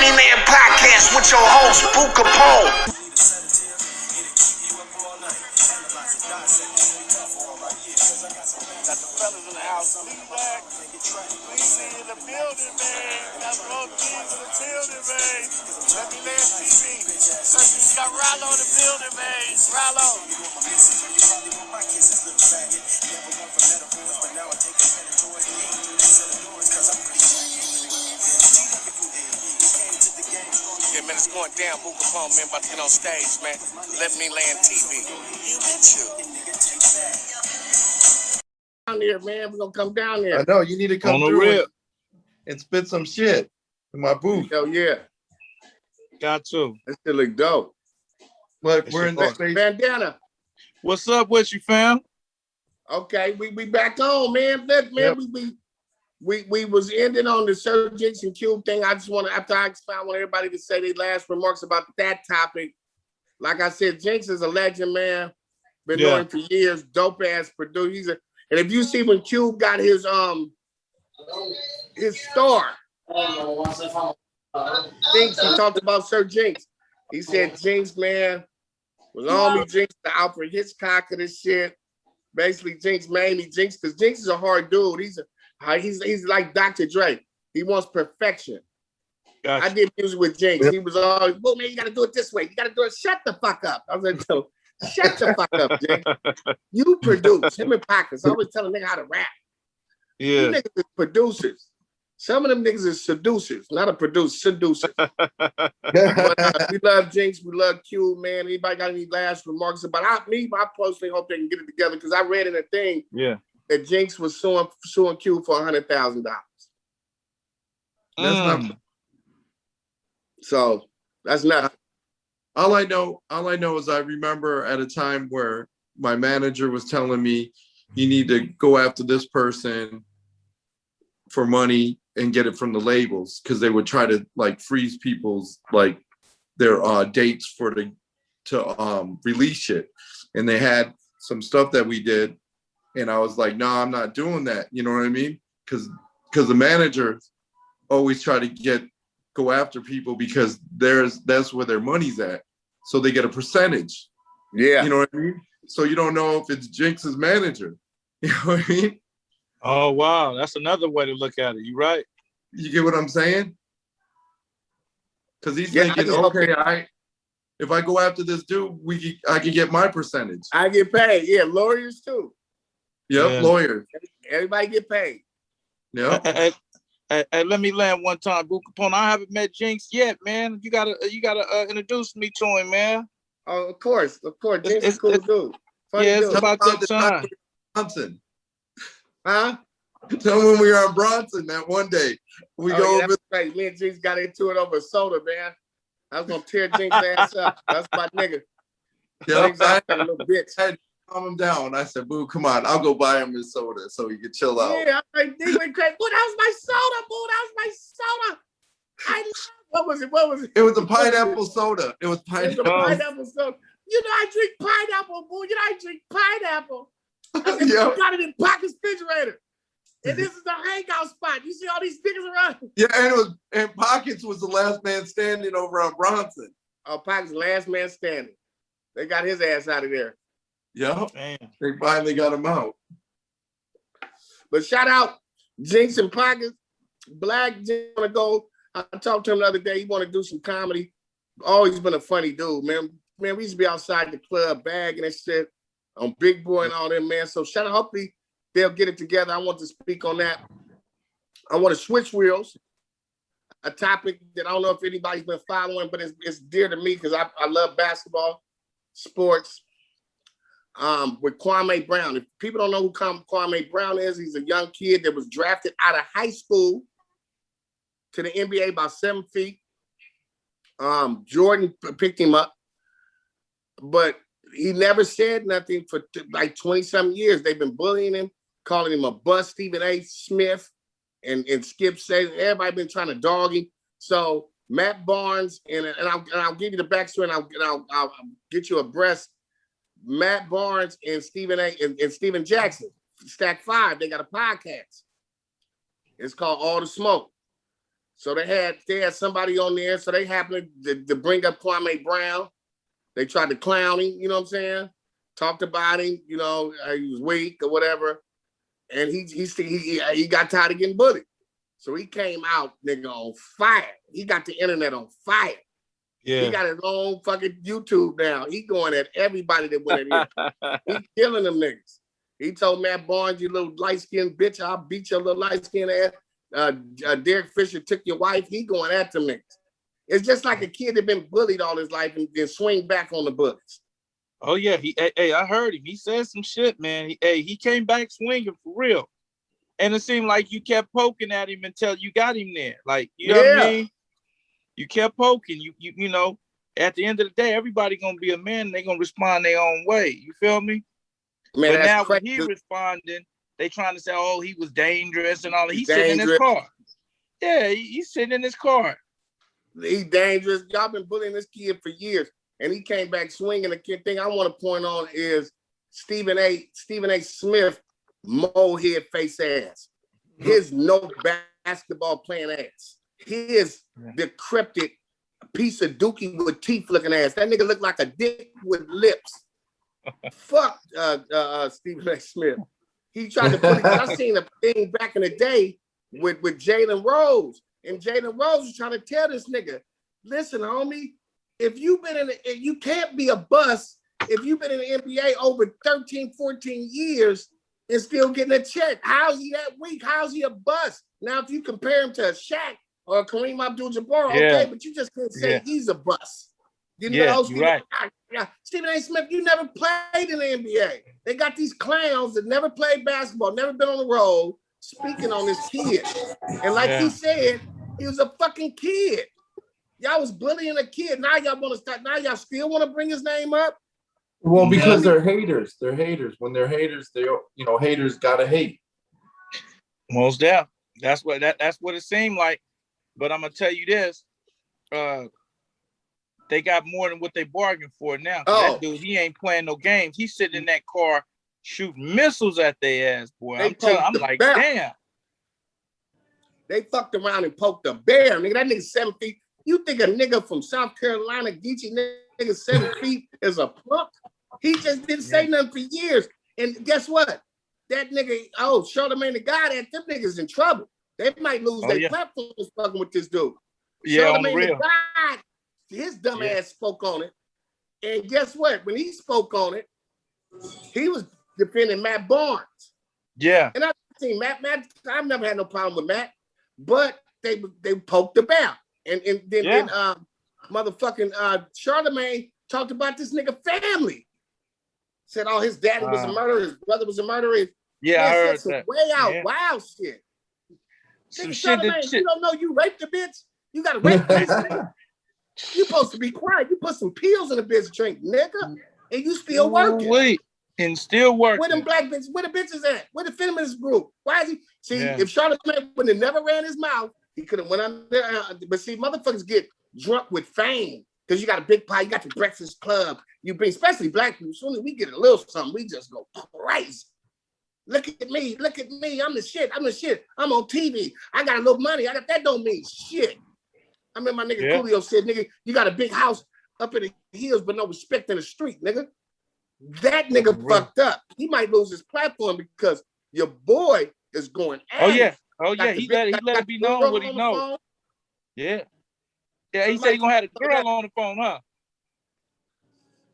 Letmeland podcast with your host, Kapone. Got the fellas in the house. Weezy in the building, man. Got both teams in the building, man. Letmeland TV. We got Rollo in the building, man. Rollo. Yeah, man, it's going down. Kapone, man, about to get on stage, man. Letmeland TV. You bet you. Down there, man. We're gonna come down there. I know you need to come through and spit some shit in my booth. Hell yeah. Got to. That shit look dope. But we're in the space. Bandana. What's up with you, fam? Okay, we back on, man. We was ending on the Sir Jinx and Cube thing. I just want to, after I expound, I want everybody to say their last remarks about that topic. Like I said, Jinx is a legend, man. Been knowing for years. Dope ass producer. And if you see when Cube got his star, Jinx, he talked about Sir Jinx. He said Jinx, man, was on me. Jinx, the Alfred Hitchcock of this shit. Basically, Jinx made me Jinx because Jinx is a hard dude. He's like Dr. Dre. He wants perfection. Gotcha. I did music with Jinx. He was always, well, man, you got to do it this way. You got to do it. Shut the fuck up. I was like, so, shut the fuck up, Jinx. You produce. Him and Pockets. I always tell a nigga how to rap. Yeah. You niggas is producers. Some of them niggas is seducers, not a producer, seducers. But, we love Jinx. We love Q, man. Anybody got any last remarks about I personally hope they can get it together because I read in a thing that Jinx was suing Q for $100,000. That's not. So that's nothing. All I know is I remember at a time where my manager was telling me you need to go after this person for money and get it from the labels because they would try to like freeze people's like their dates to release shit. And they had some stuff that we did. And I was like, no, I'm not doing that. You know what I mean? Because the managers always try to go after people because that's where their money's at. So they get a percentage. Yeah. You know what I mean? So you don't know if it's Jinx's manager. You know what I mean? Oh, wow. That's another way to look at it. You right. You get what I'm saying? Because he's thinking, okay, if I go after this dude, I can get my percentage. I get paid. Yeah, lawyers too. Yep, lawyers. Everybody get paid. Yeah. Hey, let me land one time, Kapone. I haven't met Jinx yet, man. You gotta introduce me to him, man. Oh, of course. Jinx is cool dude. Funny dude. It's about that time. Bronson. Huh? Tell me when we were on Bronson that one day. We go over. Right. Me and Jinx got into it over soda, man. I was gonna tear Jinx' ass up. That's my nigga. Yeah, a little bitch. I had to calm him down. I said, "Boo, come on, I'll go buy him his soda so he can chill out." Yeah, I went crazy. Boo, that was my soda, boo. That was my soda. What was it? It was a pineapple soda. It was pineapple. Pineapple soda. You know I drink pineapple, boo. You know I drink pineapple. I said, yep. Got it in Pocket's refrigerator. And this is the hangout spot. You see all these niggas around. Yeah, and Pockets was the last man standing over on Bronson. Oh, Pockets last man standing. They got his ass out of there. Yeah, they finally got him out. But shout out Jinx and Pockets. Black Jinx want to go. I talked to him the other day. He want to do some comedy. Always been a funny dude, man. Man, we used to be outside the club bagging and shit on Big Boy and all that, man. So shout out. Hopefully they'll get it together. I want to speak on that. I want to switch wheels. A topic that I don't know if anybody's been following, but it's dear to me because I love basketball, sports. With Kwame Brown. If people don't know who Kwame Brown is, he's a young kid that was drafted out of high school to the NBA by 7 feet. Jordan picked him up, but he never said nothing for like 20-something years. They've been bullying him, calling him a bust. Stephen A. Smith and Skip says everybody been trying to dog him. So Matt Barnes and I'll give you the backstory and I'll get you abreast. Matt Barnes and Stephen A. and Steven Jackson, Stack 5, they got a podcast. It's called All the Smoke. So they had somebody on there. So they happened to bring up Kwame Brown. They tried to clown him, you know what I'm saying? Talked about him, you know, he was weak or whatever. And he got tired of getting bullied. So he came out, nigga, on fire. He got the internet on fire. Yeah. He got his own fucking YouTube now. He going at everybody that went at him. He killing them niggas. He told Matt Barnes, you little light-skinned bitch, I'll beat your little light-skinned ass. Derek Fisher took your wife. He going at them niggas. It's just like a kid that been bullied all his life and then swing back on the bullies. Oh yeah, I heard him. He said some shit, man. He came back swinging for real. And it seemed like you kept poking at him until you got him there. Like, you know what I mean? You kept poking. You know, at the end of the day, everybody gonna be a man. They gonna respond their own way. You feel me? Man, but now when he responding, they trying to say, oh, he was dangerous and all that. He's sitting in his car. Yeah, he's sitting in his car. He's dangerous. Y'all been bullying this kid for years. And he came back swinging. The kid thing I want to point on is Stephen A. Smith, molehead face ass. His no basketball playing ass. His decrepit piece of dookie with teeth looking ass. That nigga looked like a dick with lips. Fuck Stephen A. Smith. He tried to put it. I seen a thing back in the day with Jalen Rose. And Jalen Rose was trying to tell this nigga, listen, homie, if you can't be a bust if you've been in the NBA over 13, 14 years and still getting a check. How's he that weak? How's he a bust? Now, if you compare him to a Shaq or a Kareem Abdul-Jabbar, okay, but you just can't say he's a bust. You know, Stephen A. Smith, you never played in the NBA. They got these clowns that never played basketball, never been on the road, speaking on this kid. And like he said, he was a fucking kid. Y'all was bullying a kid. Now y'all want to start. Now y'all still want to bring his name up? Well, because they're haters. They're haters. When they're haters, haters gotta hate. Most definitely. That's what it seemed like. But I'm gonna tell you this. They got more than what they bargained for now. That dude, he ain't playing no games. He's sitting in that car shooting missiles at their ass, boy. I'm like, damn. They fucked around and poked a bear, nigga. That nigga 7 feet. You think a nigga from South Carolina, Geechee nigga 7 feet is a punk? He just didn't say nothing for years. And guess what? That nigga, Charlamagne the God, them niggas in trouble. They might lose their platforms fucking with this dude. Charlamagne the God, his dumb ass spoke on it. And guess what? When he spoke on it, he was defending Matt Barnes. Yeah. And I've seen Matt, I've never had no problem with Matt, but they poked the bear. And then motherfucking Charlamagne talked about this nigga family. Said, his daddy was a murderer, his brother was a murderer. I heard that. Way out, wild shit. Some Charlamagne, you don't know you raped the bitch? You got to rape the bitch. You supposed to be quiet. You put some pills in the bitch drink, nigga, and you still working. Wait, and still working. Where them black bitches? Where the bitches at? Where the feminist group? Why is he? See, if Charlamagne would have never ran his mouth, he could have went under. But see, motherfuckers get drunk with fame because you got a big pie. You got the Breakfast Club. You bring, especially black people. Soon as we get a little something, we just go crazy. Look at me. Look at me. I'm the shit. I'm on TV. I got a little money. That don't mean shit. I remember my nigga Coolio said, nigga, you got a big house up in the hills, but no respect in the street, nigga. That nigga fucked up. He might lose his platform because your boy is going at it. He let it be known what he knows. Yeah, he said he gonna have a girl on the phone, huh?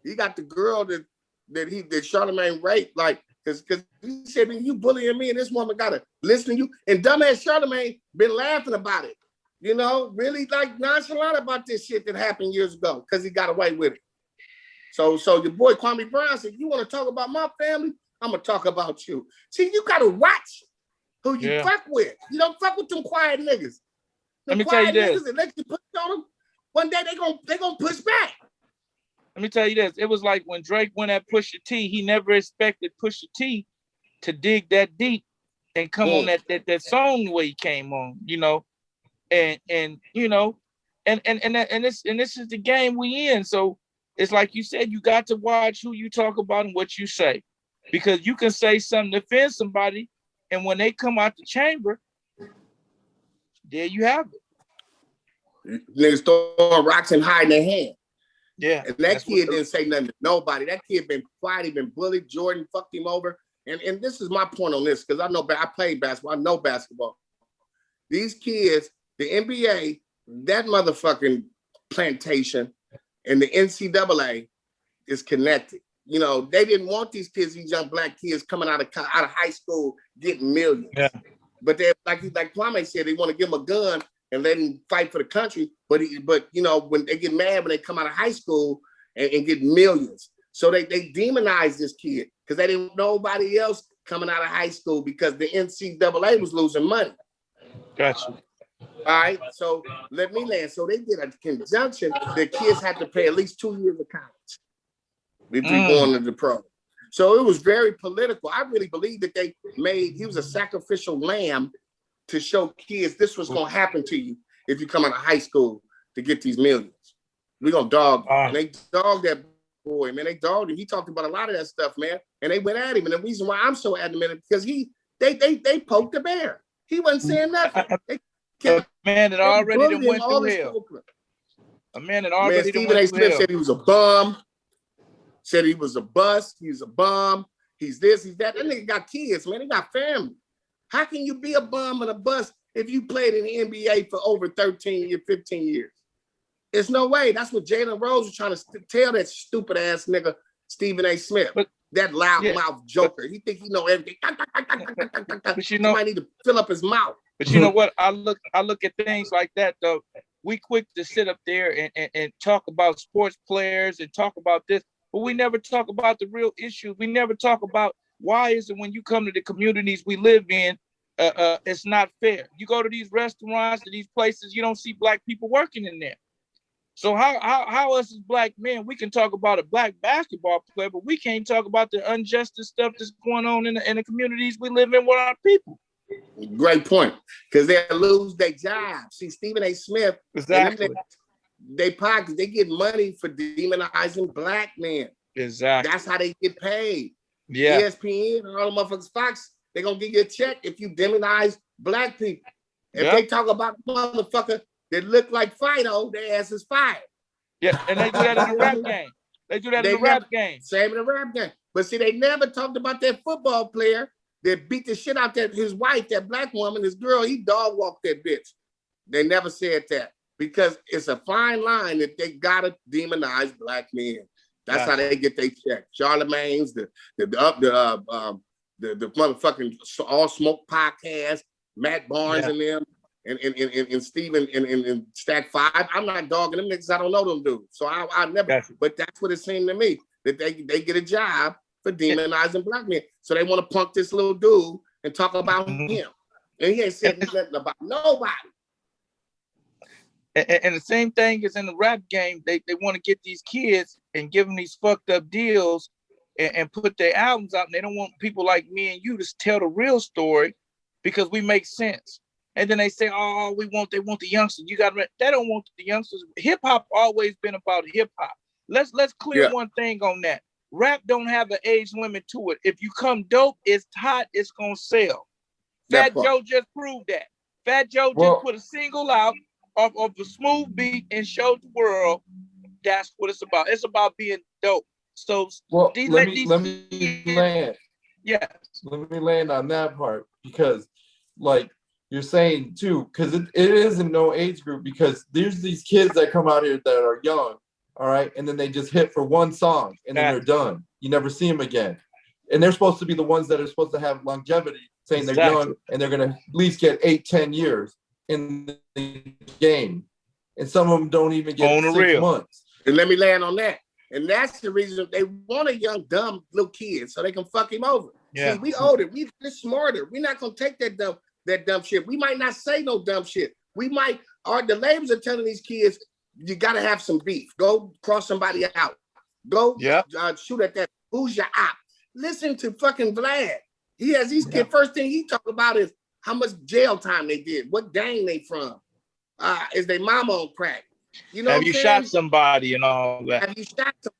He got the girl that Charlamagne raped, like, because he said, you bullying me and this woman gotta listen to you. And dumbass Charlamagne been laughing about it. You know, really like nonchalant about this shit that happened years ago because he got away with it. So your boy Kwame Brown said, you want to talk about my family? I'm going to talk about you. See, you got to watch who you fuck with. You don't fuck with them quiet niggas. Let me tell you this. That let you push on them, one day they gonna push back. Let me tell you this. It was like when Drake went at Pusha T, he never expected Pusha T to dig that deep and come on that song the way he came on, you know. And you know, and this is the game we in. So it's like you said, you got to watch who you talk about and what you say, because you can say something to offend somebody, and when they come out the chamber, there you have it. Niggas throwing rocks and hiding their hand. Yeah. And that kid didn't say nothing to nobody. That kid been quiet, he been bullied. Jordan fucked him over. And this is my point on this, because I know I played basketball, I know basketball. These kids, the NBA, that motherfucking plantation, and the NCAA is connected. You know, they didn't want these kids, these young black kids coming out of high school getting millions. Yeah. But they like Kwame said, they want to give them a gun and let him fight for the country. But you know, when they get mad when they come out of high school and get millions. So they demonize this kid because they didn't know nobody else coming out of high school because the NCAA was losing money. Gotcha. All right, so let me land. So they did a conjunction that kids had to pay at least 2 years of college before going to the pro. So it was very political. I really believe that he was a sacrificial lamb to show kids this was going to happen to you if you come out of high school to get these millions. We're going to dog. And they dogged that boy, man. They dogged him. He talked about a lot of that stuff, man. And they went at him. And the reason why I'm so adamant is because they poked the bear. He wasn't saying nothing. A man that already done went through hell. A man that already Stephen A. Smith said he was a bum. Said he was a bust. He's a bum. He's this, he's that. That nigga got kids, man. He got family. How can you be a bum and a bust if you played in the NBA for over 13 years, 15 years? There's no way. That's what Jalen Rose was trying to tell that stupid ass nigga Stephen A. Smith. That loud mouth joker. He think he know everything. But you know, somebody need to fill up his mouth. But you know what? I look at things like that though. We quick to sit up there and talk about sports players and talk about this, but we never talk about the real issues. We never talk about why is it when you come to the communities we live in, it's not fair. You go to these restaurants, to these places, you don't see black people working in there. So how us as black men, we can talk about a black basketball player, but we can't talk about the unjust stuff that's going on in the communities we live in with our people. Great point, because they'll lose their job. See, Stephen A. Smith, exactly. They get money for demonizing black men. Exactly. That's how they get paid. Yeah. ESPN and all the motherfuckers, Fox, they're gonna give you a check if you demonize black people. If they talk about motherfucker that look like Fido, their ass is fired. Yeah, and they do that in the rap game. They do that in the rap game. Same in the rap game. But see, they never talked about that football player that beat the shit out his wife, that black woman, this girl, he dog walked that bitch. They never said that because it's a fine line that they gotta demonize black men. That's how they get their check. Charlemagne's, the motherfucking All Smoke podcast, Matt Barnes and them, and Steven and Stack 5. I'm not dogging them niggas. I don't know them dudes. So I never, but that's what it seemed to me, that they get a job for demonizing black men. So they want to punk this little dude and talk about him. And he ain't said nothing about nobody. And the same thing is in the rap game. They want to get these kids and give them these fucked up deals and put their albums out. And they don't want people like me and you to tell the real story because we make sense. And then they say, oh, they want the youngsters. They don't want the youngsters. Hip hop always been about hip hop. Let's clear one thing on that. Rap don't have an age limit to it. If you come dope, it's hot, it's gonna sell. Fat Joe just proved that. Fat Joe just put a single out of a smooth beat and showed the world that's what it's about. It's about being dope. So let me land. Yes. Let me land on that part because like you're saying too, because it isn't no age group because there's these kids that come out here that are young. All right. And then they just hit for one song and then they're done. You never see them again. And they're supposed to be the ones that are supposed to have longevity, saying they're young and they're going to at least get 8-10 years in the game. And some of them don't even get 6 months. And let me land on that. And that's the reason they want a young, dumb little kid so they can fuck him over. Yeah. See, we older. We're smarter. We're not going to take that dumb shit. We might not say no dumb shit. The labels are telling these kids, you got to have some beef. Go cross somebody out. Go shoot at that. Who's your op? Listen to fucking Vlad. He has these kids. First thing he talk about is how much jail time they did. What gang they from? Is they mama on crack? You know, have you shot somebody and all that?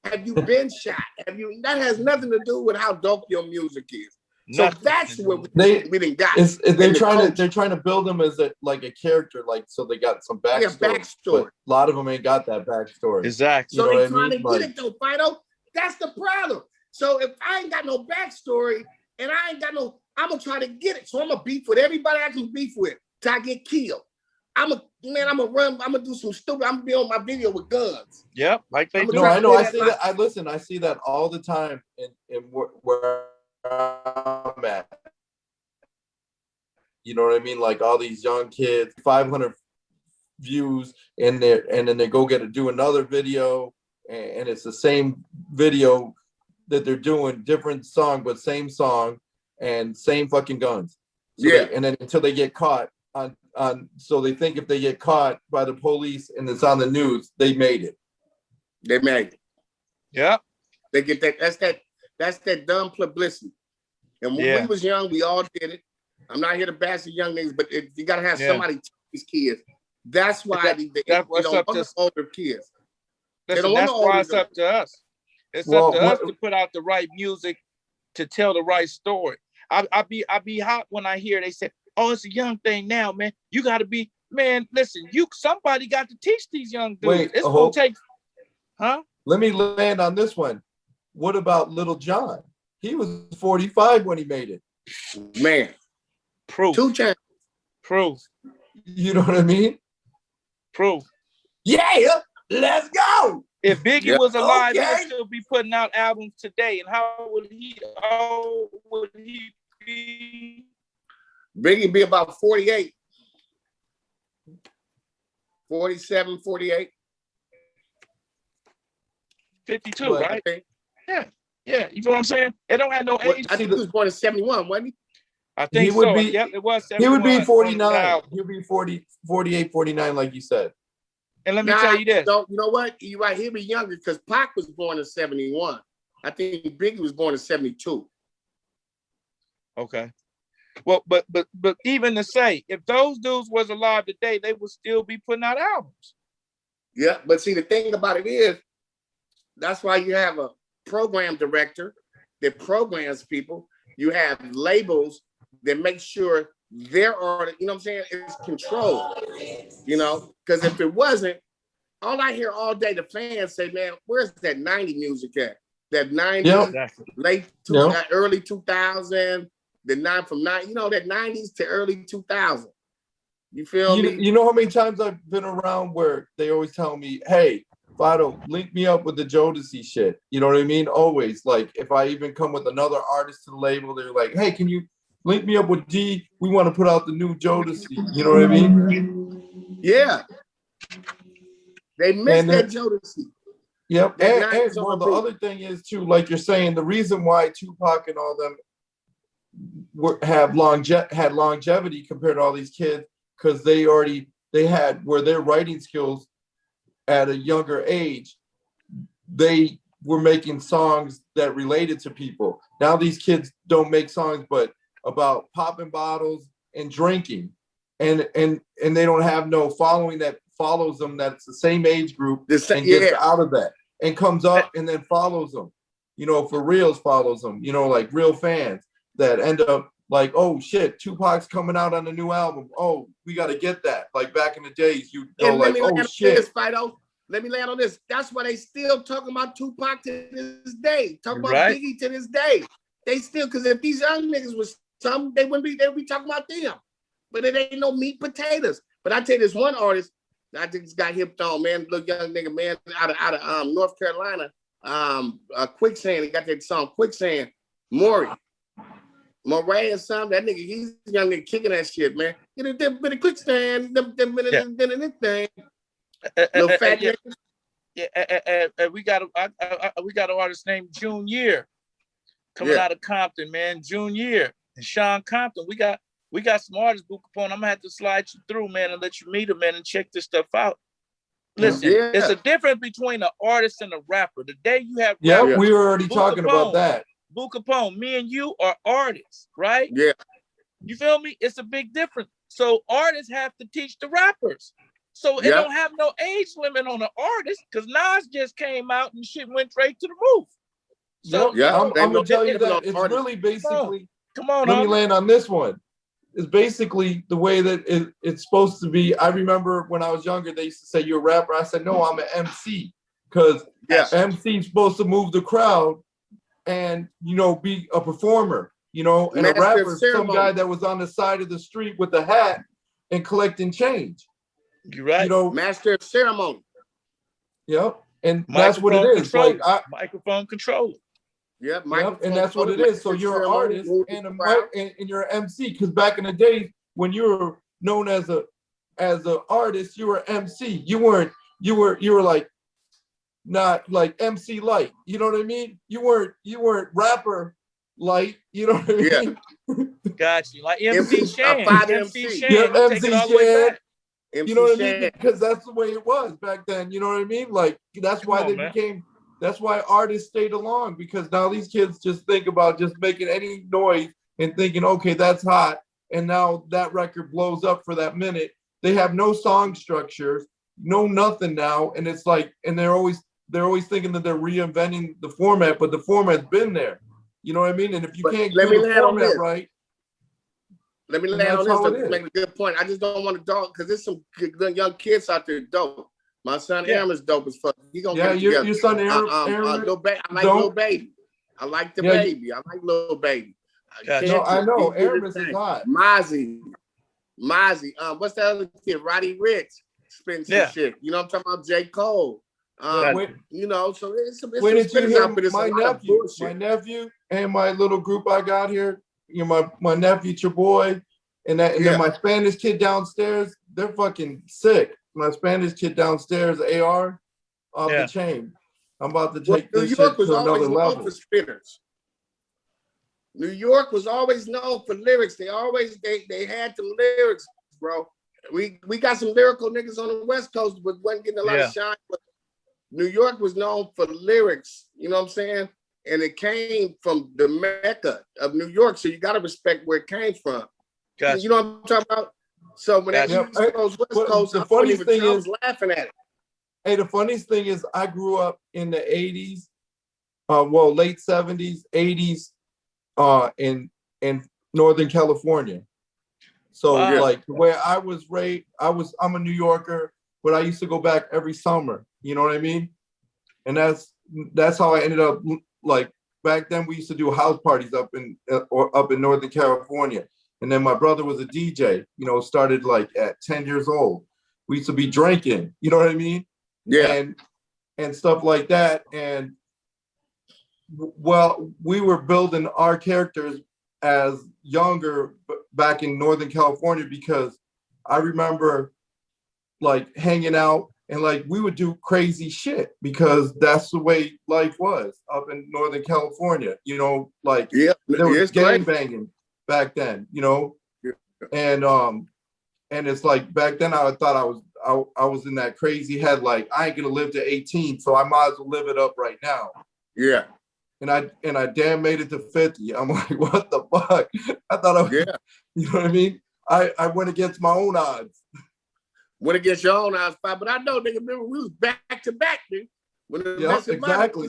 Have you been shot? That has nothing to do with how dope your music is. So Nothing. that's what They- we didn't got. They're trying to build them as like a character, like so they got some backstory. Yeah, backstory. But a lot of them ain't got that backstory. Exactly. So You know they what I trying mean? to get it though, Fido. That's the problem. So if I ain't got no backstory and I ain't got no, I'm gonna try to get it. So I'm gonna beef with everybody I can beef with till I get killed. I'm gonna run. I'm gonna do some stupid. I'm gonna be on my video with guns. Yep, like they do. No, I know. I see that. I see that all the time in where I'm at. You know what I mean? Like all these young kids, 500 views, and then they go do another video, and it's the same video that they're doing, different song but same song and same fucking guns. So Yeah. and then until they get caught on, so they think if they get caught by the police and it's on the news, they made it. They made it. Yeah. They get that. That's that dumb publicity. And when we was young, we all did it. I'm not here to bash the young niggas, but you gotta have somebody teach these kids. That's why they don't want the older kids. Listen, that's why it's up to us. It's up to us to put out the right music to tell the right story. I be hot when I hear they say, "Oh, it's a young thing now, man. You got to be, man. Listen, somebody got to teach these young dudes. Wait, it's gonna take, huh? Let me land on this one. What about Little John? He was 45 when he made it. Man, proof. 2 Chainz. Proof. You know what I mean? Proof. Yeah, let's go. If Biggie was alive, he would still be putting out albums today. And how would he? How would he be? Biggie be about 48, 47, 48. 52, right? Yeah. Yeah. You know what I'm saying? It don't have no age. I think he was born in 71, wasn't he? I think he would so. be, Yep, it was 71. He would be 49. He would be 48, 49, like you said. And let me tell you this. You know what? You're right. He'll be younger because Pac was born in 71. I think Biggie was born in 72. Okay. Well, but even to say, if those dudes was alive today, they would still be putting out albums. Yeah, but see, the thing about it is, that's why you have a program director that programs people. You have labels that make sure there are, you know what I'm saying, it's controlled, you know, because if it wasn't, all I hear all day, the fans say, man, where's that 90 music at? That 90s, early 2000, from 9, you know, that 90s to early 2000. You feel me? You know how many times I've been around where they always tell me, hey, Fido, link me up with the Jodeci shit. You know what I mean? Always. Like, if I even come with another artist to the label, they're like, hey, can you link me up with D? We want to put out the new Jodeci. You know what I mean? Yeah. They missed that Jodeci. Yep. And well, the other thing is, too, like you're saying, the reason why Tupac and all them had longevity compared to all these kids, because they had where their writing skills at a younger age, they were making songs that related to people. Now these kids don't make songs but about popping bottles and drinking, and they don't have no following that follows them that's the same age group and gets out of that and comes up and then follows them, you know, for reals follows them, you know, like real fans that end up like, oh shit, Tupac's coming out on a new album. Oh, we got to get that. Like back in the days, you know, like, oh shit. Let me land on this. That's why they still talking about Tupac to this day. Talking about Biggie to this day. They still, because if these young niggas was some, they'd be talking about them. But it ain't no meat potatoes. But I tell you, this one artist I just got hipped on, man, little young nigga, man, out of North Carolina, Quicksand. He got that song Quicksand, Maury or something. That nigga, he's a young nigga kicking that shit, man. Get a bit of Quicksand, this thing. Little fat nigga. Yeah, we got an artist named Junior coming out of Compton, man. Junior and Sean Compton. We got some artists, Boo Kapone. I'm gonna have to slide you through, man, and let you meet them, man, and check this stuff out. Listen, it's a difference between an artist and a rapper. The day you have rappers, we were already talking about that. Boo Kapone, me and you are artists, right? Yeah. You feel me? It's a big difference. So artists have to teach the rappers. So it don't have no age limit on the artist, because Nas just came out and shit went straight to the roof. So I'm gonna tell you that it's really basically Come on, let me homie. land on this one. It's basically the way that it's supposed to be. I remember when I was younger, they used to say, you're a rapper. I said, no, I'm an MC. Because MC is supposed to move the crowd and, you know, be a performer, you know, and a rapper is some guy that was on the side of the street with a hat and collecting change. You're right. You know, master of ceremony. Yep. And that's what it is. Controller. Like microphone controller. Yep, and that's what it is. So you're an artist and you're an MC. Because back in the day, when you were known as an artist, you were MC. You were like not like MC light. You know what I mean? You weren't rapper light. You know what I mean? Yeah. Got you. Like MC Shan. MC Shan. Yeah, MC Shan. You know what I mean? Shan. Because that's the way it was back then. You know what I mean? Like that's why they became. That's why artists stayed along, because now these kids just think about just making any noise and thinking, okay, that's hot. And now that record blows up for that minute. They have no song structures, no nothing now. And it's like, and they're always thinking that they're reinventing the format, but the format's been there. You know what I mean? And if you can't get the format right. Let me land on this to make a good point. I just don't want to dog, because there's some young kids out there dope. My son Aaron is dope as fuck. He gonna get it together. Your son Aaron, I like Lil Baby. I like the baby. I like Lil Baby. I know. Aaron is hot. Mozzie. What's that other kid? Roddy Ricch spitting some shit. You know what I'm talking about? J. Cole. You know, so it's some spitters out there. My nephew and my little group I got here. You know, my nephew, your boy, and then my Spanish kid downstairs. They're fucking sick. My Spanish kid downstairs, AR, off the chain. I'm about to take this shit to another level. For spinners. New York was always known for lyrics. They had the lyrics, bro. We got some lyrical niggas on the West Coast, but wasn't getting a lot of shine. But New York was known for lyrics. You know what I'm saying? And it came from the Mecca of New York, so you got to respect where it came from. Gotcha. You know what I'm talking about? So when that East Coast, West Coast, the funniest thing is laughing at it. Hey, the funniest thing is I grew up in the 80s, late 70s, 80s, in Northern California. So like the way I was raised, I'm a New Yorker, but I used to go back every summer. You know what I mean? And that's how I ended up. Like back then, we used to do house parties up in Northern California. And then my brother was a DJ, you know, started like at 10 years old. We used to be drinking, you know what I mean? Yeah. And stuff like that. And well, we were building our characters as younger back in Northern California, because I remember like hanging out and like we would do crazy shit because that's the way life was up in Northern California, you know, like there was gang banging back then, you know, and it's like back then I thought I was in that crazy head, like I ain't gonna live to 18, so I might as well live it up right now. Yeah. And I damn made it to 50. I'm like, what the fuck? I thought I was, you know what I mean? I went against my own odds. Went against your own odds, but I know, nigga, remember we was back to back, dude. When exactly.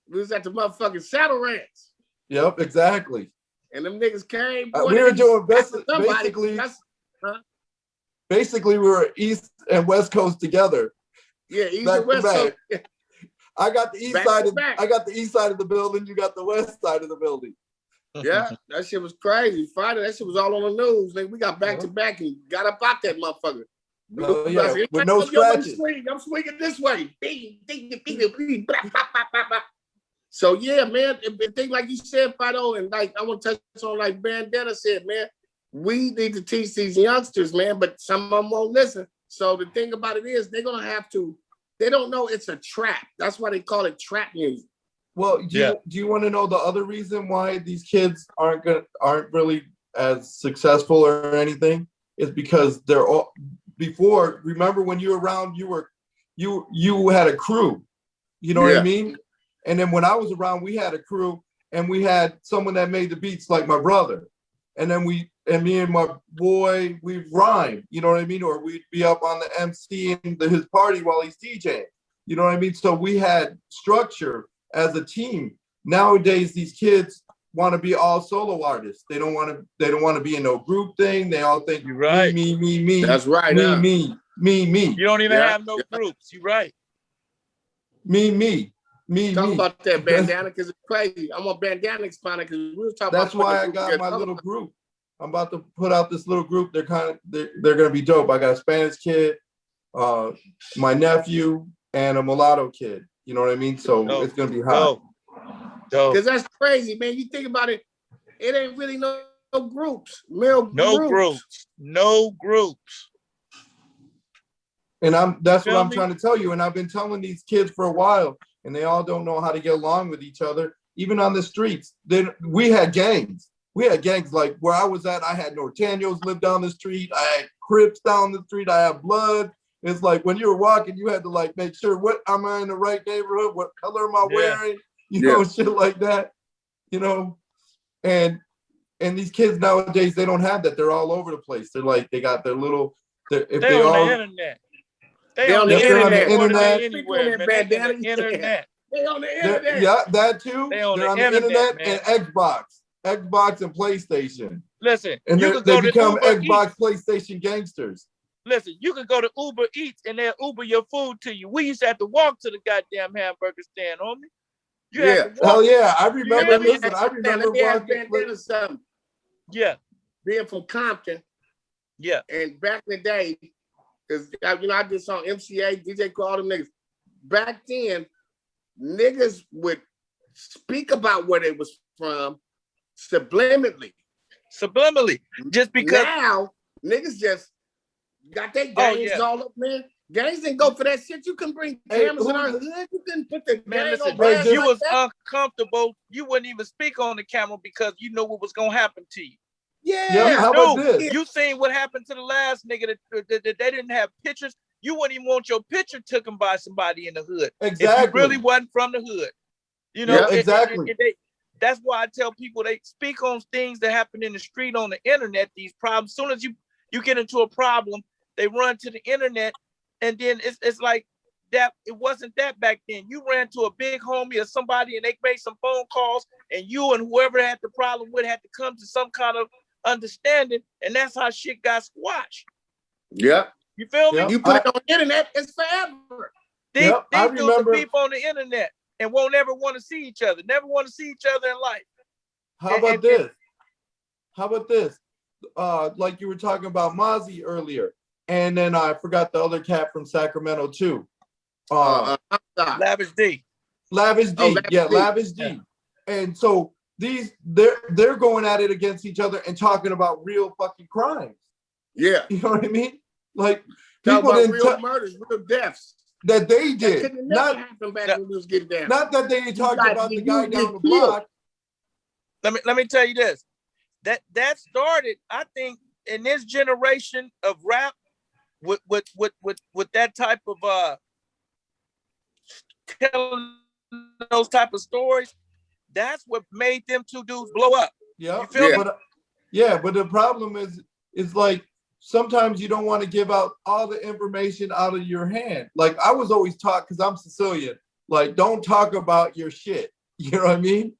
We was at the motherfucking Saddle Ranch. Yep, exactly. And them niggas came. We were doing basically we were East and West Coast together. Yeah, East and West Coast. I got the east side of the building. You got the west side of the building. Yeah, that shit was crazy. Friday, that shit was all on the news. Like, we got back to back and got up out that motherfucker. With no scratches. I'm swinging this way. So yeah, man, think like you said, Fido, and like I want to touch on like Bandana said, man, we need to teach these youngsters, man, but some of them won't listen. So the thing about it is they're gonna have to. They don't know it's a trap. That's why they call it trap music. Well, do you want to know the other reason why these kids aren't really as successful or anything? Is because they're all before. Remember when you were around, you had a crew. You know what I mean? And then when I was around, we had a crew, and we had someone that made the beats, like my brother. And then me and my boy, we rhyme. You know what I mean? Or we'd be up on the MC in his party while he's DJing. You know what I mean? So we had structure as a team. Nowadays, these kids, want to be all solo artists. They don't want to be in no group thing. They all think You're right. me. That's right. Me. You don't even have no groups. You're right. Me. Talk about that bandana because it's crazy. I'm on bandana expander because we were talking That's about. why I got my little group. I'm about to put out this little group. They're gonna be dope. I got a Spanish kid, my nephew, and a mulatto kid. You know what I mean? So it's gonna be hot. Because that's crazy, man. You think about it, it ain't really no groups. No groups. And that's what I'm trying to tell you. And I've been telling these kids for a while, and they all don't know how to get along with each other, even on the streets. Then we had gangs. We had gangs like where I was at. I had Norteños live down the street. I had Crips down the street. I had Blood. It's like when you were walking, you had to like make sure what am I in the right neighborhood? What color am I wearing? You know, shit like that. You know, and these kids nowadays, they don't have that. They're all over the place. They're like they got their little. They're on the internet. They on the internet. They on the internet. Yeah, that too. They're on the internet and Xbox and PlayStation. Listen, and you they could become go to Xbox, PlayStation gangsters. Listen, you can go to Uber Eats and they'll Uber your food to you. We used to have to walk to the goddamn hamburger stand, homie. Hell yeah, I remember. Listen, I remember walking. Yeah, being from Compton. Yeah, and back in the day, because you know I did some MCA, DJ called them niggas. Back then, niggas would speak about where they was from subliminally. Just because now niggas just got their gangs all up, man. Gangs didn't go for that shit. You can bring cameras in our hood. You couldn't put the man. Listen, on you was uncomfortable. You wouldn't even speak on the camera because you know what was gonna happen to you. Yeah. How about this? You seen what happened to the last nigga that they didn't have pictures. You wouldn't even want your picture taken by somebody in the hood. Exactly. If you really wasn't from the hood. You know, exactly. That's why I tell people they speak on things that happen in the street on the internet. These problems. As soon as you get into a problem, they run to the internet, and then it's like that. It wasn't that back then. You ran to a big homie or somebody, and they made some phone calls, and you and whoever had the problem with had to come to some kind of understanding, and that's how shit got squashed. Yeah. You feel me? You put it on the internet, it's forever. These dudes are people on the internet and won't ever want to see each other, never want to see each other in life. How about this? How about this? Like you were talking about Mozzie earlier, and then I forgot the other cat from Sacramento too. Lavish D. Lavish D. Lavish D. And so they're going at it against each other and talking about real fucking crimes. Yeah. You know what I mean? Like people didn't real murders, real deaths. That they did. That not happen back when we was getting down. Not that they talked about the guy down the block. Let me tell you this. That started, I think, in this generation of rap with that type of telling those type of stories. That's what made them two dudes blow up. Yeah. You feel me? But the problem is like sometimes you don't want to give out all the information out of your hand. Like I was always taught, because I'm Sicilian, like don't talk about your shit. You know what I mean?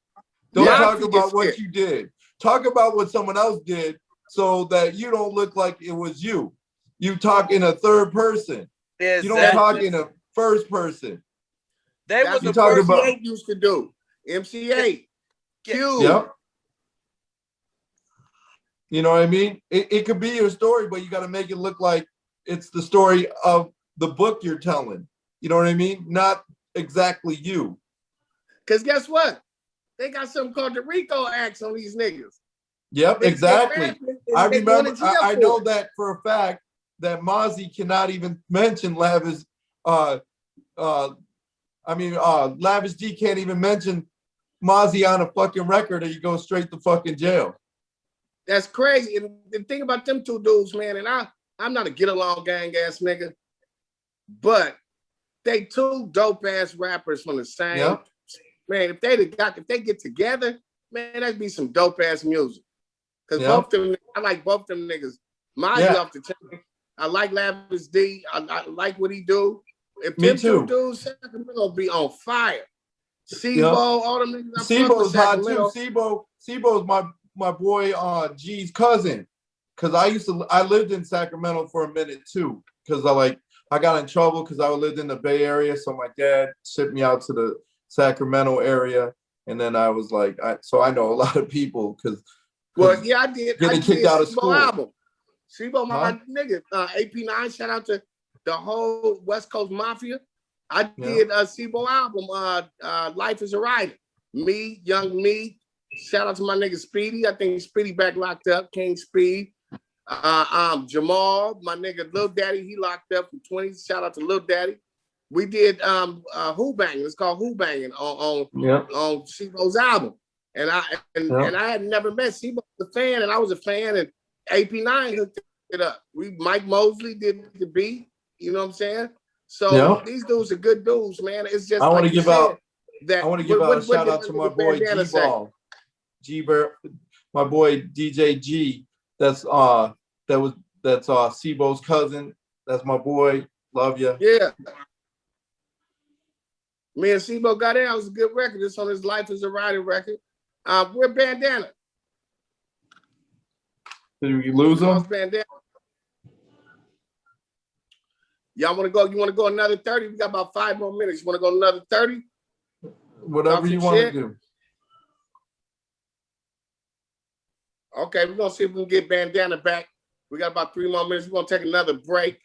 Don't talk about what you did. Talk about what someone else did so that you don't look like it was you. You talk in a third person. Exactly. You don't talk in a first person. That's what MCA used to do. MCA. Q. Yep. You know what I mean? It could be your story, but you got to make it look like it's the story of the book you're telling. You know what I mean? Not exactly you. Because guess what? They got something called the RICO Acts on these niggas. Yep, exactly. I remember, I know that for a fact that Mozzie cannot even mention Lavish. Lavish D can't even mention Mozzie on a fucking record, or you go straight to fucking jail. That's crazy. And the thing about them two dudes, man, and I'm not a get along gang ass nigga, but they two dope ass rappers from the same. Yep. Man, if they get together, man, that'd be some dope ass music. Because both them, I like both them niggas. Mozzie off the chain. I like Lavish D. I like what he do. If them two dudes, they're gonna be on fire. Sebo, all them niggas. Sebo's hot too. Sebo's my boy G's cousin. Cause I lived in Sacramento for a minute too. Cause I got in trouble because I lived in the Bay Area. So my dad shipped me out to the Sacramento area. And then I was like, so I know a lot of people because I did. Getting kicked out of school. Album. Sebo, my nigga. AP9, shout out to the whole West Coast Mafia. I did a Sebo album, Life is a Rider. Me, Young Me. Shout out to my nigga Speedy. I think Speedy back locked up. King Speed. Jamal, my nigga Lil Daddy, he locked up from 20. Shout out to Lil Daddy. We did Who Banging. It's called Who Banging on Sebo's album. And I had never met Sebo, was a fan, and I was a fan, and AP9 hooked it up. Mike Mosley did the beat, you know what I'm saying? So these dudes are good dudes, man. It's just I want to give out a shout out to my boy G-Ball. My boy DJ G. That's Sebo's cousin. That's my boy. Love you. Yeah. Me and Sebo got in. It was a good record. It's on his Life is a Rider record. We're Bandana. Did we lose him? Bandana. Y'all want to go? You want to go another 30? We got about 5 more minutes. You want to go another 30? Whatever you want to do. Okay, we're gonna see if we can get Bandana back. We got about 3 more minutes. We're gonna take another break.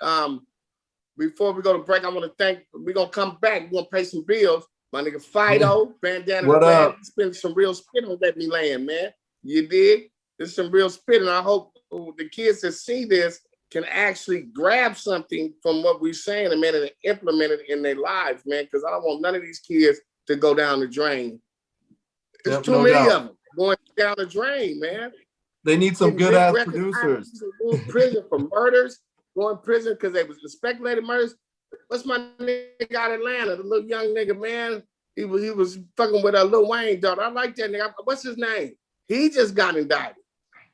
Before we go to break, I want to thank. We're gonna come back. We're gonna pay some bills. My nigga Fido, Bandana, what up? Spend some real spit on Let Me Land, man. You did. There's some real spit, and I hope the kids that see this can actually grab something from what we're saying, and man, and implement it in their lives, man. Because I don't want none of these kids to go down the drain. There's too many of them going down the drain, man. They need some good ass producers. Going to prison for murders, going to prison because they was speculated murders. What's my nigga out of Atlanta? The little young nigga, man. He was fucking with a Lil Wayne daughter. I like that nigga. What's his name? He just got indicted.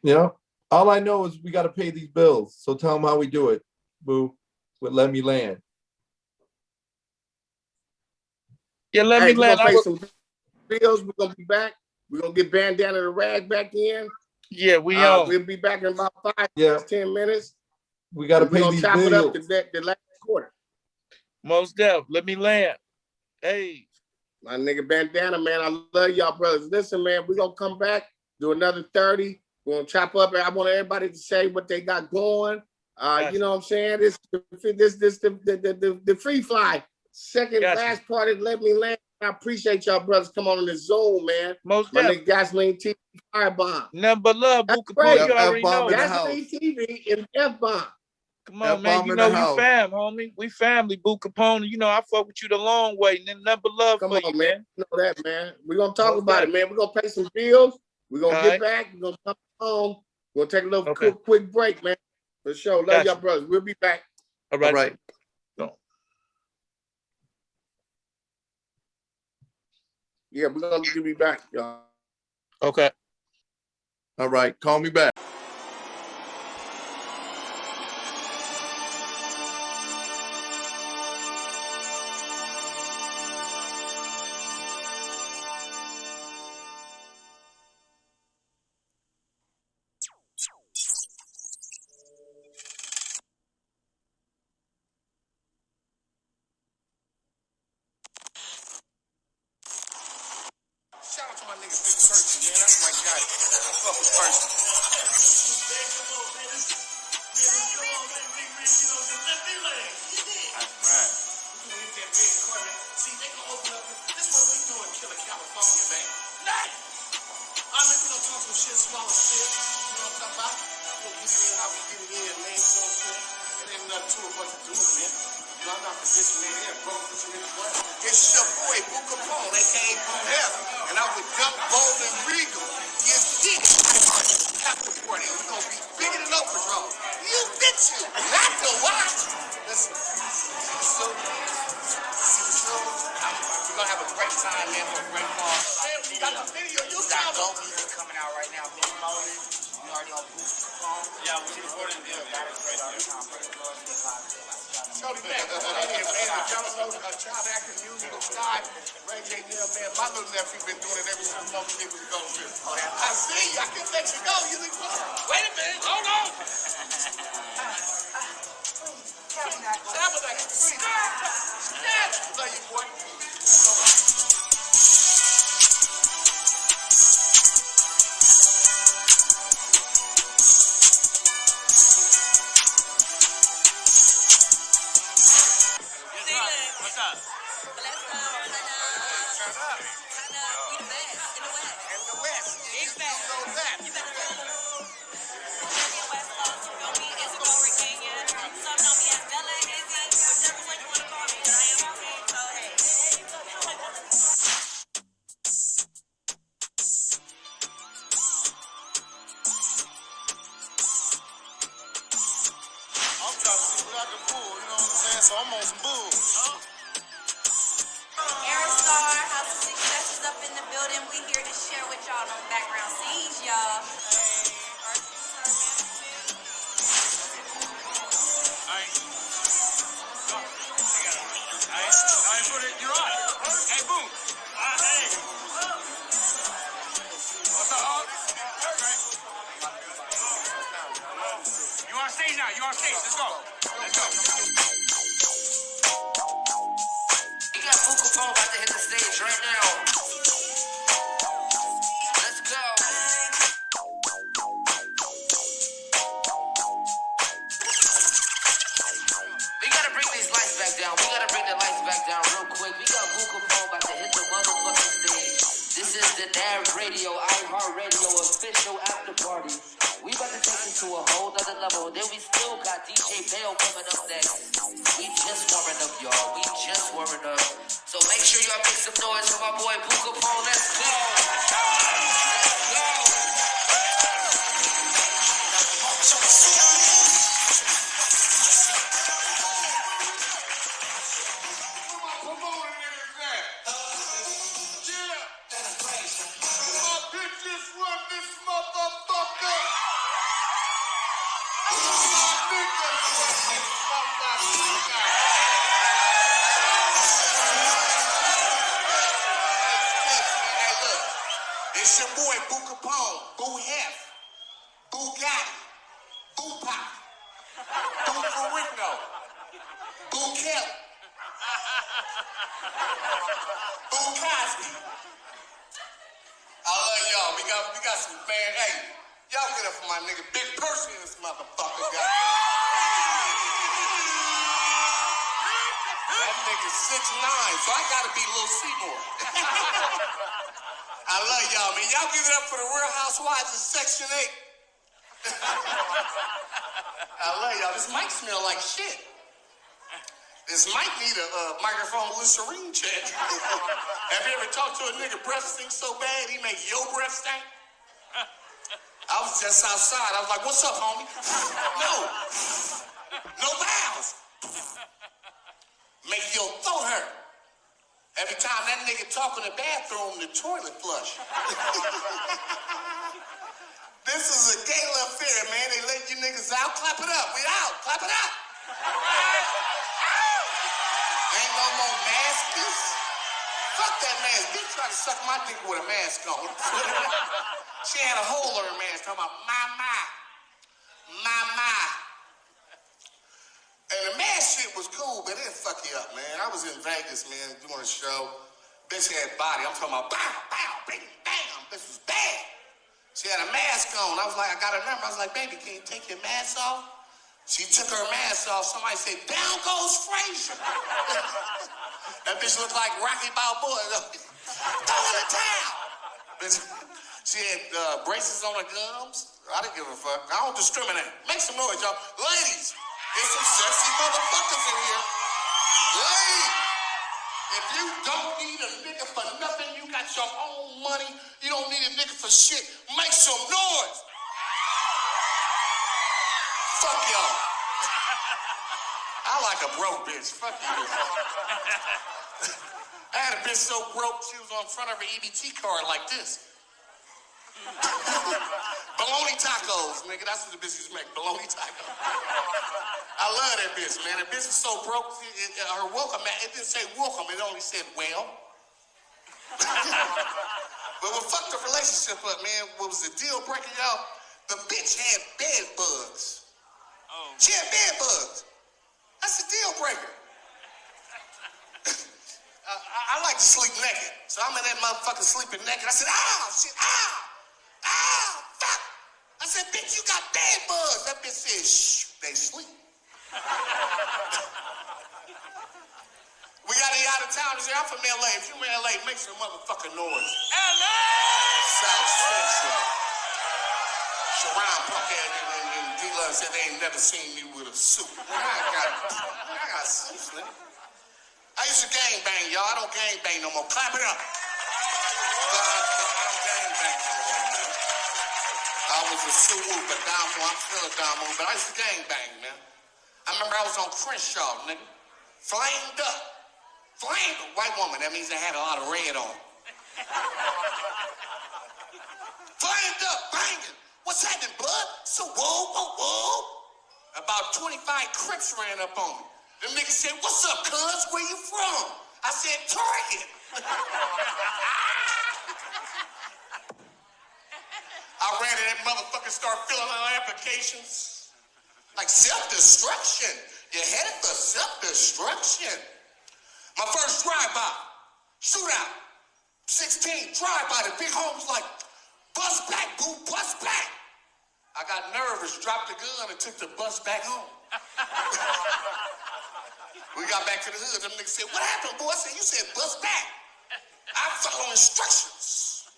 Yeah. All I know is we got to pay these bills. So tell them how we do it, boo, with Let Me Land. Yeah, Let Me Land. Pay some bills. We're going to be back. We're going to get Bandana the Ragg back in. Yeah, we'll be back in about 5-10 minutes. We got to pay these bills. We're going to chop it up to the last quarter. Most def. Let me land. Hey. My nigga Bandana, man. I love y'all, brothers. Listen, man, we're going to come back, do another 30. We're going to chop up. I want everybody to say what they got going. You know what I'm saying? This the free fly. Second last part of Let Me Land. I appreciate y'all brothers come on the Zoom, man. Most my nigga Gasoline TV Firebomb. Nothing but love, Kapone. You already know. Gasoline TV and F-Bomb. Come on, man. You know you fam, homie. We family, Boo Kapone. You know I fuck with you the long way. Nothing but love for you, man. You know that, man. We're gonna talk about it, man. We're gonna pay some bills. We're gonna get back. We're gonna come home. We're gonna take a little quick break, man. For sure. Love y'all brothers. We'll be back. All right. Yeah, we're gonna be back, y'all. Okay. All right. Call me back. Shout out to my nigga Big Percy, man. That's my guy. I fuck with Percy. That's right. See, they can open up. This is what we doing, Killer California, man. Nice. I mean, we gonna talk some shit, smaller shit. You know what I'm talking about? We'll get it in how we get it in, man. You know what I'm saying? It ain't nothing to it but to do it, man. You know, I'm not positioning it in, bro. It's your boy, Boo Kapone, a.k.a. Boo Hell. And I'm with Dump, Bold, and Regal. Yes, dick. After party, we're gonna be bigger than Overdrome. You bitch you, not to watch. Listen, see the show. We're gonna have a great time, man. For a great fall. Man, we got the video. You got dope music coming out right now. Big Molded. We already on Boo Kapone. Yeah, we recording the video. Got it great all the time. Tony Mack, come on in here, man. The Jello, child actor, musical star, Ray J. Neal, man. My little nephew been doing it ever since most niggas go to. I see you. I can let you go. You think, wait a minute. Hold on. Tabernacle, snap. Love you, boy. It's your boy Boo Kapone, Boo Hef, Boo Gotti, Boo Pop, Boo Ferrigno, Boo Kelly, Boo Cosby. I love y'all. We got some fan. Hey, y'all get up for my nigga Big Percy in this motherfucker. That nigga's 6'9", so I gotta be Lil Seymour. I love y'all, man. Y'all give it up for the Real Housewives of Section 8. I love y'all. This mic smell like shit. This mic need a microphone Listerine check. Have you ever talked to a nigga breath stinks so bad he make your breath stink? I was just outside. I was like, what's up, homie? No vowels. Make your throat hurt. Every time that nigga talk in the bathroom, the toilet flush. This is a gala affair, man. They let you niggas out. Clap it up. We out. Clap it up. Ain't no more masks. Fuck that mask. Bitch tried to suck my dick with a mask on. She had a hole in her mask talking about my. And the mask shit was cool, but it didn't fuck you up, man. I was in Vegas, man, doing a show. Bitch had body. I'm talking about bow, bing, bam. This was bad. She had a mask on. I was like, I got her number. I was like, baby, can you take your mask off? She took her mask off. Somebody said, down goes Frazier. That bitch looked like Rocky Balboa. Throw in the towel. Bitch, she had braces on her gums. I didn't give a fuck. I don't discriminate. Make some noise, y'all. Ladies. There's some sexy motherfuckers in here. Ladies, if you don't need a nigga for nothing, you got your own money, you don't need a nigga for shit, make some noise. Fuck y'all. I like a broke bitch. Fuck you. I had a bitch so broke, she was on front of her EBT card like this. Bologna tacos, nigga. That's what the bitch used to make. Bologna tacos. I love that bitch, man. That bitch was so broke. Her welcome, man, it didn't say welcome. It only said well. But what fucked the relationship up, man, what was the deal breaker, y'all? The bitch had bed bugs. Oh. She had bed bugs. That's a deal breaker. I like to sleep naked. So I'm in that motherfucker sleeping naked. I said, shit, fuck. I said, bitch, you got bed bugs. That bitch said, shh, they sleep. We got any out of towners here. I'm from LA. If you're from LA, make some motherfucking noise. LA! South Central. Sharon Puckhead and D-Love said they ain't never seen me with a suit. I got suits, nigga. I used to gangbang, y'all. I don't gangbang no more. Clap it up. I don't gangbang no more, man. I was a suit, but I'm still a down move, but I used to gangbang, man. I remember I was on Crenshaw, nigga. Flamed up. Flamed, a white woman, that means I had a lot of red on. Flamed up, banging. What's happening, bud? So whoa. About 25 Crips ran up on me. The nigga said, what's up, cuz? Where you from? I said, Target. I ran to that motherfucker, start filling out applications. Like self-destruction. You're headed for self-destruction. My first drive-by, shootout, 16, drive-by, the big homie was like, bus back, boo, bus back. I got nervous, dropped the gun, and took the bus back home. We got back to the hood, them niggas said, what happened, boy? I said, you said bus back. I follow instructions.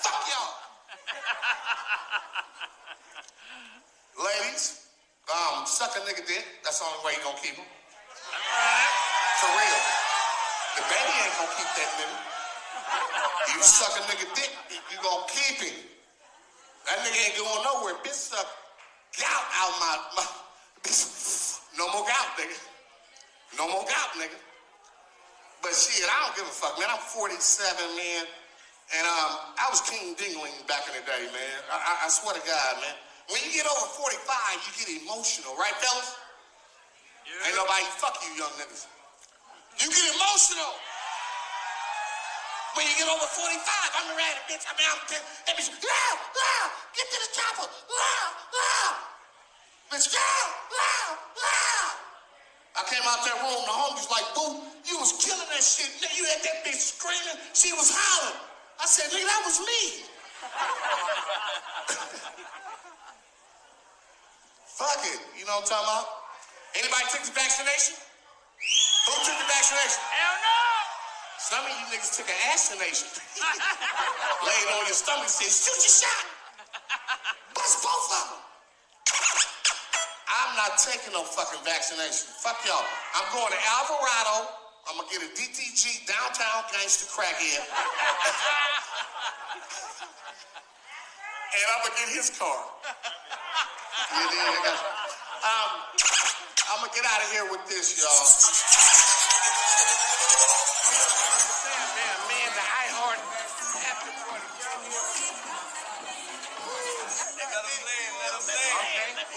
Fuck y'all. Ladies, suck a nigga dick. That's the only way you gonna keep him. For real. The baby ain't gonna keep that nigga. You suck a nigga dick, you gonna keep him. That nigga ain't going nowhere. Bitch suck gout out my no more gout, nigga. No more gout, nigga. But shit, I don't give a fuck, man. I'm 47, man. And I was King Dingling back in the day, man. I swear to God, man. When you get over 45, you get emotional, right, fellas? Yeah. Ain't nobody fuck you, young niggas. You get emotional. When you get over 45, I'm the rat, bitch. I mean, that bitch, get to the chopper. Bitch, I came out that room, the homies like, boo, you was killing that shit. You had that bitch screaming, she was hollering. I said, nigga, that was me. Fuck it, you know what I'm talking about? Anybody took the vaccination? Who took the vaccination? Hell no! Some of you niggas took an assassination. Laid on your stomach and said, shoot your shot. Bust both of them. I'm not taking no fucking vaccination. Fuck y'all. I'm going to Alvarado. I'm going to get a DTG downtown gangster crackhead. And I'm going to get his car. I'm going to get out of here with this, y'all. Man, the iHeart after party. Let him play. Okay.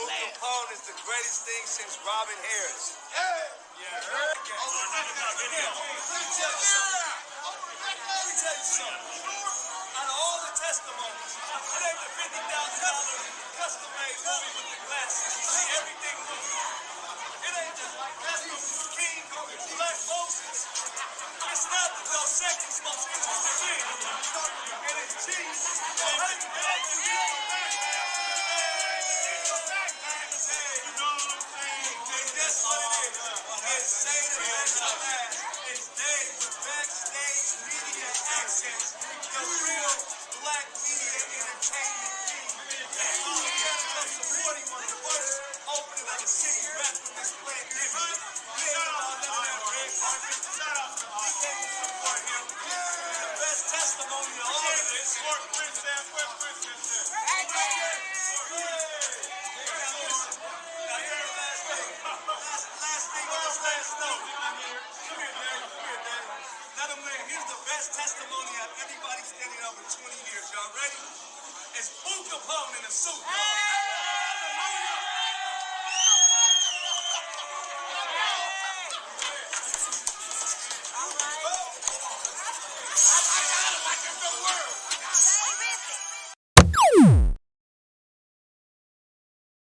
Kapone is the greatest thing since Robin Harris. Yeah, heard? Let me tell you something. Out of all the testimonies, it ain't the $50,000 custom-made movie with the glasses. You see everything moving. It ain't just like that's the King or Black Moses. It's not the Dos Equis most interesting thing. And it's Jesus. It's Dave with backstage media access. The real black media entertainment team. Louisiana come supporting one of the worst opening of the city back from this pandemic. We ain't about none of that red carpet. Shout out to he came to support him. The best testimony of all of this. Now here's the last thing. Last thing on this last note. Come here, Dad. None LML, here's the best testimony of everybody standing up in 20 years. Y'all ready? It's Kapone in a suit, y'all.